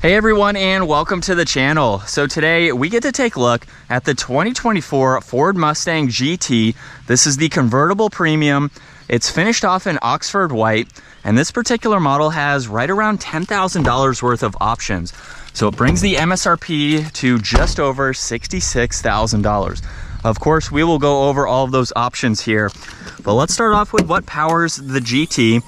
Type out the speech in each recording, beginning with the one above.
Hey everyone, and welcome to the channel. So today we get to take a look at the 2024 Ford Mustang GT. This is the convertible premium. It's finished off in Oxford white, and this particular model has right around $10,000 worth of options. So it brings the MSRP to just over $66,000. Of course, we will go over all of those options here, but let's start off with what powers the GT.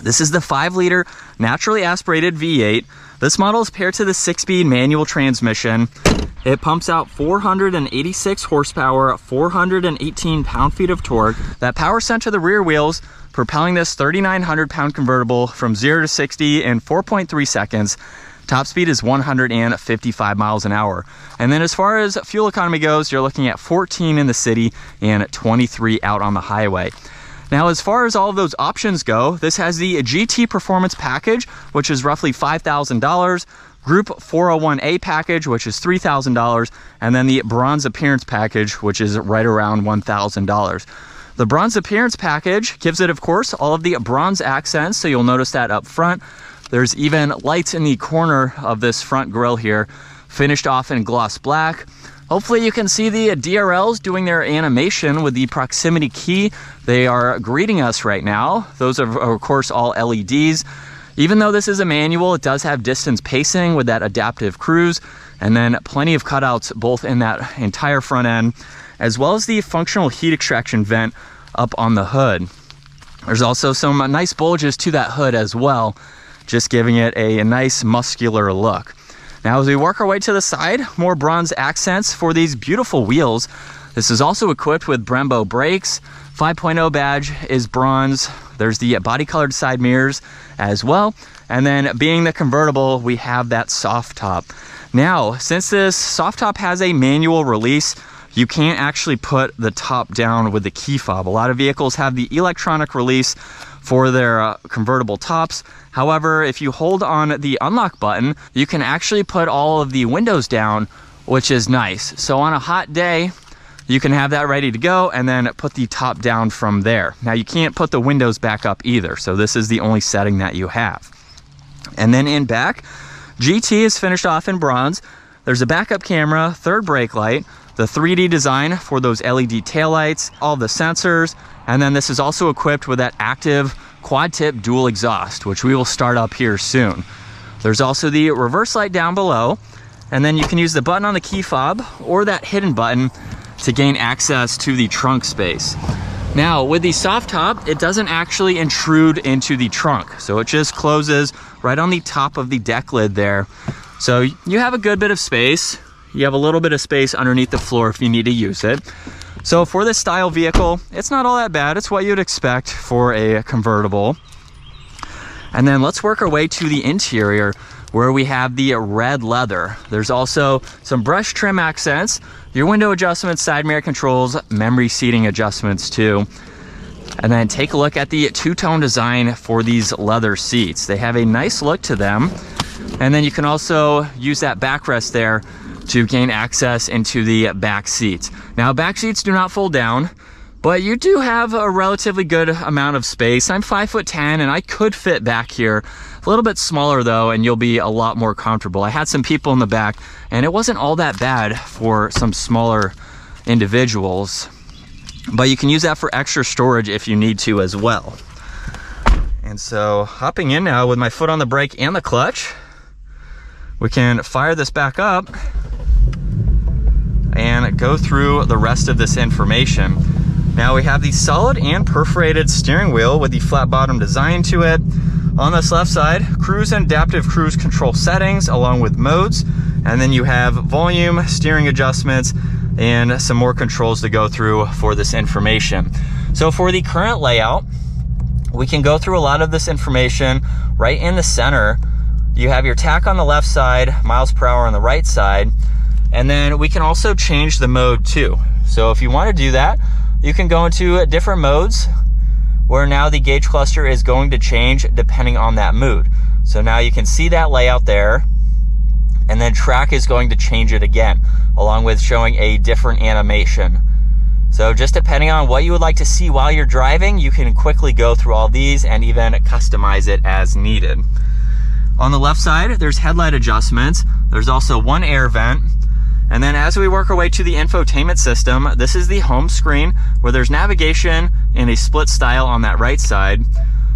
This is the 5-liter naturally aspirated V8. This model is paired to the 6-speed manual transmission. It pumps out 486 horsepower, 418 pound-feet of torque. That power sent to the rear wheels, propelling this 3,900-pound convertible from 0 to 60 in 4.3 seconds. Top speed is 155 miles an hour. And then as far as fuel economy goes, you're looking at 14 in the city and 23 out on the highway. Now, as far as all of those options go, this has the GT Performance Package, which is roughly $5,000, Group 401A Package, which is $3,000, and then the Bronze Appearance Package, which is right around $1,000. The Bronze Appearance Package gives it, of course, all of the bronze accents, so you'll notice that up front. There's even lights in the corner of this front grille here, finished off in gloss black. Hopefully you can see the DRLs doing their animation with the proximity key. They are greeting us right now. Those are, of course, all LEDs. Even though this is a manual, it does have distance pacing with that adaptive cruise, and then plenty of cutouts both in that entire front end, as well as the functional heat extraction vent up on the hood. There's also some nice bulges to that hood as well, just giving it a nice muscular look. Now, as we work our way to the side, more bronze accents for these beautiful wheels. This is also equipped with Brembo brakes. 5.0 badge is bronze. There's the body colored side mirrors as well. And then being the convertible, we have that soft top. Now, since this soft top has a manual release, you can't actually put the top down with the key fob. A lot of vehicles have the electronic release for their convertible tops. However, if you hold on the unlock button, you can actually put all of the windows down, which is nice. So on a hot day, you can have that ready to go and then put the top down from there. Now, you can't put the windows back up either, so this is the only setting that you have. And then in back, GT is finished off in bronze. There's a backup camera, third brake light, the 3D design for those LED taillights, all the sensors, and then this is also equipped with that active quad tip dual exhaust, which we will start up here soon. There's also the reverse light down below, and then you can use the button on the key fob or that hidden button to gain access to the trunk space. Now, with the soft top, it doesn't actually intrude into the trunk, so it just closes right on the top of the deck lid there. So you have a good bit of space. You have a little bit of space underneath the floor if you need to use it. So for this style vehicle, it's not all that bad. It's what you'd expect for a convertible. And then let's work our way to the interior, where we have the red leather. There's also some brush trim accents, your window adjustments, side mirror controls, memory seating adjustments too. And then take a look at the two-tone design for these leather seats. They have a nice look to them. And then you can also use that backrest there to gain access into the back seats. Now, back seats do not fold down, but you do have a relatively good amount of space. I'm 5'10", and I could fit back here. A little bit smaller though, and you'll be a lot more comfortable. I had some people in the back, and it wasn't all that bad for some smaller individuals, but you can use that for extra storage if you need to as well. And so, hopping in now with my foot on the brake and the clutch, we can fire this back up and go through the rest of this information. Now, we have the solid and perforated steering wheel with the flat bottom design to it. On this left side, cruise and adaptive cruise control settings along with modes. And then you have volume, steering adjustments, and some more controls to go through for this information. So for the current layout, we can go through a lot of this information right in the center. You have your tach on the left side, miles per hour on the right side. And then we can also change the mode too. So if you want to do that, you can go into different modes where now the gauge cluster is going to change depending on that mood. So now you can see that layout there, and then track is going to change it again, along with showing a different animation. So just depending on what you would like to see while you're driving, you can quickly go through all these and even customize it as needed. On the left side, there's headlight adjustments. There's also one air vent. And then as we work our way to the infotainment system, this is the home screen where there's navigation in a split style on that right side.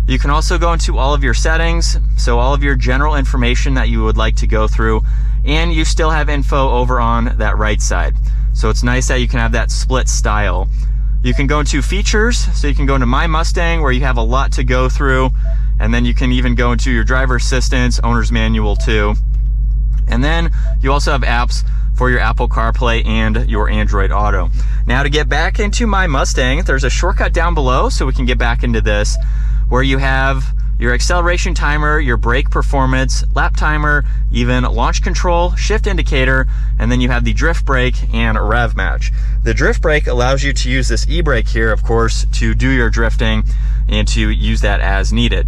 You can also go into all of your settings, so all of your general information that you would like to go through, and you still have info over on that right side. So it's nice that you can have that split style. You can go into features, so you can go into My Mustang where you have a lot to go through, and then you can even go into your driver assistance, owner's manual too. And then you also have apps for your Apple CarPlay and your Android Auto. Now to get back into My Mustang, there's a shortcut down below so we can get back into this, where you have your acceleration timer, your brake performance, lap timer, even launch control, shift indicator, and then you have the drift brake and rev match. The drift brake allows you to use this e-brake here, of course, to do your drifting and to use that as needed.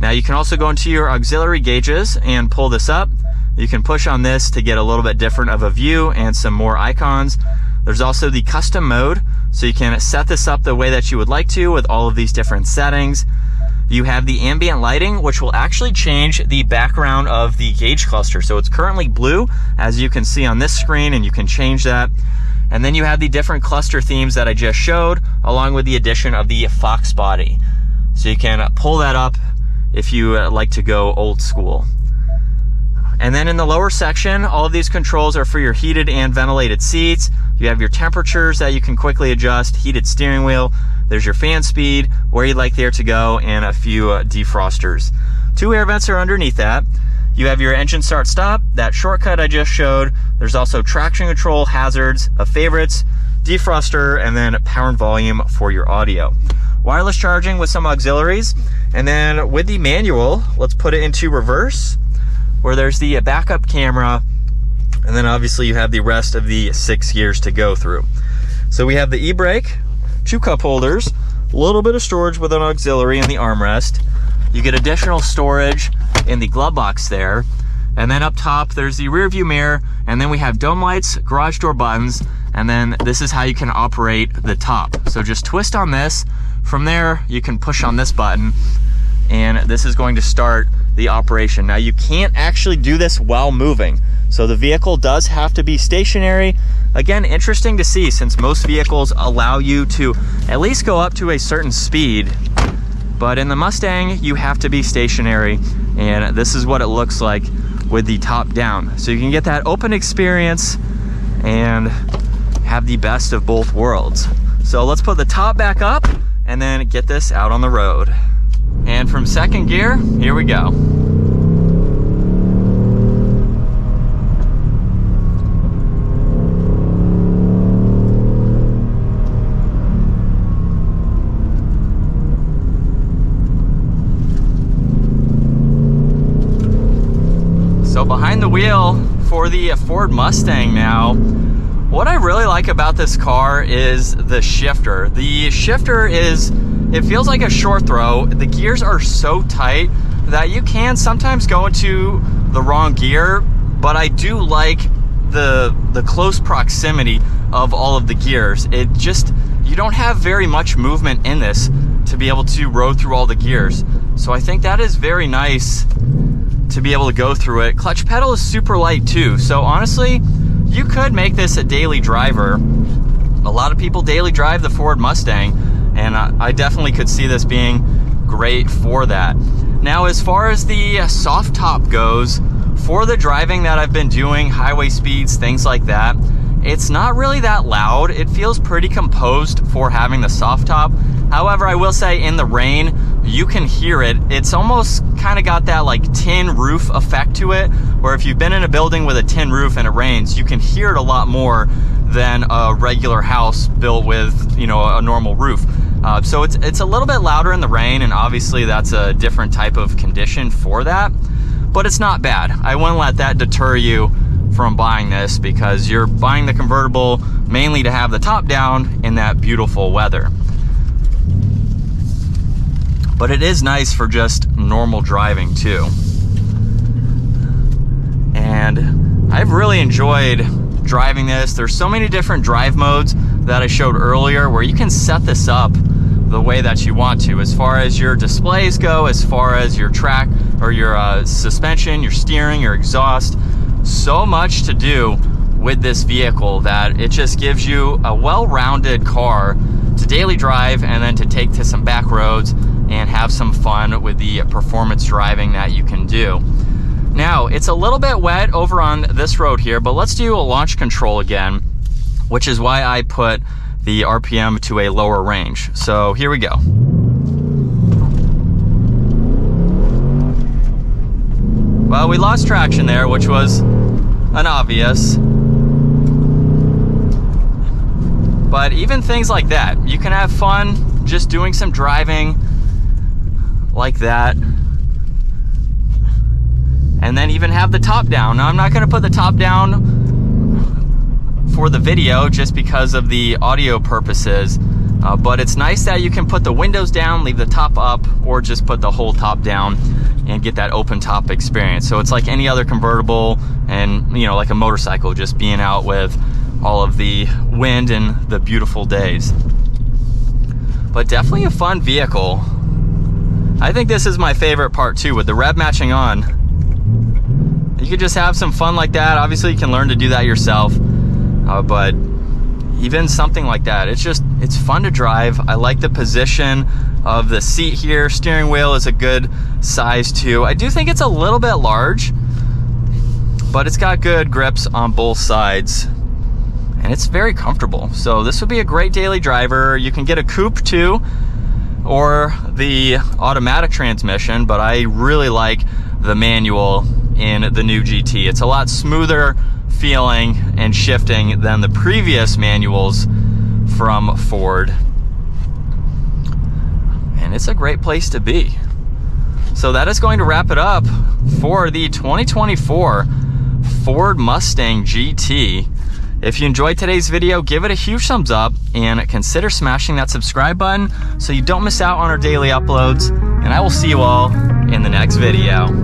Now you can also go into your auxiliary gauges and pull this up. You can push on this to get a little bit different of a view and some more icons. There's also the custom mode, so you can set this up the way that you would like to with all of these different settings. You have the ambient lighting, which will actually change the background of the gauge cluster. So it's currently blue, as you can see on this screen, and you can change that. And then you have the different cluster themes that I just showed, along with the addition of the Fox body. So you can pull that up if you like to go old school. And then in the lower section, all of these controls are for your heated and ventilated seats. You have your temperatures that you can quickly adjust, heated steering wheel. There's your fan speed, where you'd like the air to go, and a few defrosters. 2 air vents are underneath that. You have your engine start stop, that shortcut I just showed. There's also traction control, hazards, favorites, defroster, and then power and volume for your audio. Wireless charging with some auxiliaries. And then with the manual, let's put it into reverse, where there's the backup camera, and then obviously you have the rest of the 6 gears to go through. So we have the e-brake, 2 cup holders, a little bit of storage with an auxiliary in the armrest. You get additional storage in the glove box there. And then up top, there's the rear view mirror, and then we have dome lights, garage door buttons, and then this is how you can operate the top. So just twist on this. From there, you can push on this button, and this is going to start the operation. Now you can't actually do this while moving, so the vehicle does have to be stationary. Again, interesting to see, since most vehicles allow you to at least go up to a certain speed, but in the Mustang you have to be stationary, and this is what it looks like with the top down. So you can get that open experience and have the best of both worlds. So let's put the top back up and then get this out on the road. And from second gear, here we go. So behind the wheel for the Ford Mustang now, what I really like about this car is the shifter. The shifter it feels like a short throw. The gears are so tight that you can sometimes go into the wrong gear, but I do like the close proximity of all of the gears. You don't have very much movement in this to be able to row through all the gears. So I think that is very nice to be able to go through it. Clutch pedal is super light too. So honestly, you could make this a daily driver. A lot of people daily drive the Ford Mustang, and I definitely could see this being great for that. Now, as far as the soft top goes, for the driving that I've been doing, highway speeds, things like that, it's not really that loud. It feels pretty composed for having the soft top. However, I will say in the rain, you can hear it. It's almost kind of got that like tin roof effect to it, where if you've been in a building with a tin roof and it rains, you can hear it a lot more than a regular house built with, you know, a normal roof. So it's a little bit louder in the rain, and obviously that's a different type of condition for that, but it's not bad. I wouldn't let that deter you from buying this, because you're buying the convertible mainly to have the top down in that beautiful weather. But it is nice for just normal driving too. And I've really enjoyed driving this. There's so many different drive modes that I showed earlier where you can set this up the way that you want to, as far as your displays go, as far as your track or your suspension, your steering, your exhaust. So much to do with this vehicle that it just gives you a well-rounded car to daily drive and then to take to some back roads and have some fun with the performance driving that you can do. Now, it's a little bit wet over on this road here, but let's do a launch control again, which is why I put the RPM to a lower range. So here we go. Well, we lost traction there, which was an obvious. But even things like that, you can have fun just doing some driving like that. And then even have the top down. Now, I'm not gonna put the top down for the video just because of the audio purposes, but it's nice that you can put the windows down, leave the top up, or just put the whole top down and get that open top experience. So it's like any other convertible, and you know, like a motorcycle, just being out with all of the wind and the beautiful days. But definitely a fun vehicle. I think this is my favorite part too, with the rev matching on. You could just have some fun like that. Obviously you can learn to do that yourself, but even something like that, it's fun to drive. I like the position of the seat here. Steering wheel is a good size too. I do think it's a little bit large, but it's got good grips on both sides and it's very comfortable. So this would be a great daily driver. You can get a coupe too, or the automatic transmission, but I really like the manual in the new GT. It's a lot smoother feeling and shifting than the previous manuals from Ford. And it's a great place to be. So that is going to wrap it up for the 2024 Ford Mustang GT. If you enjoyed today's video, give it a huge thumbs up and consider smashing that subscribe button so you don't miss out on our daily uploads. And I will see you all in the next video.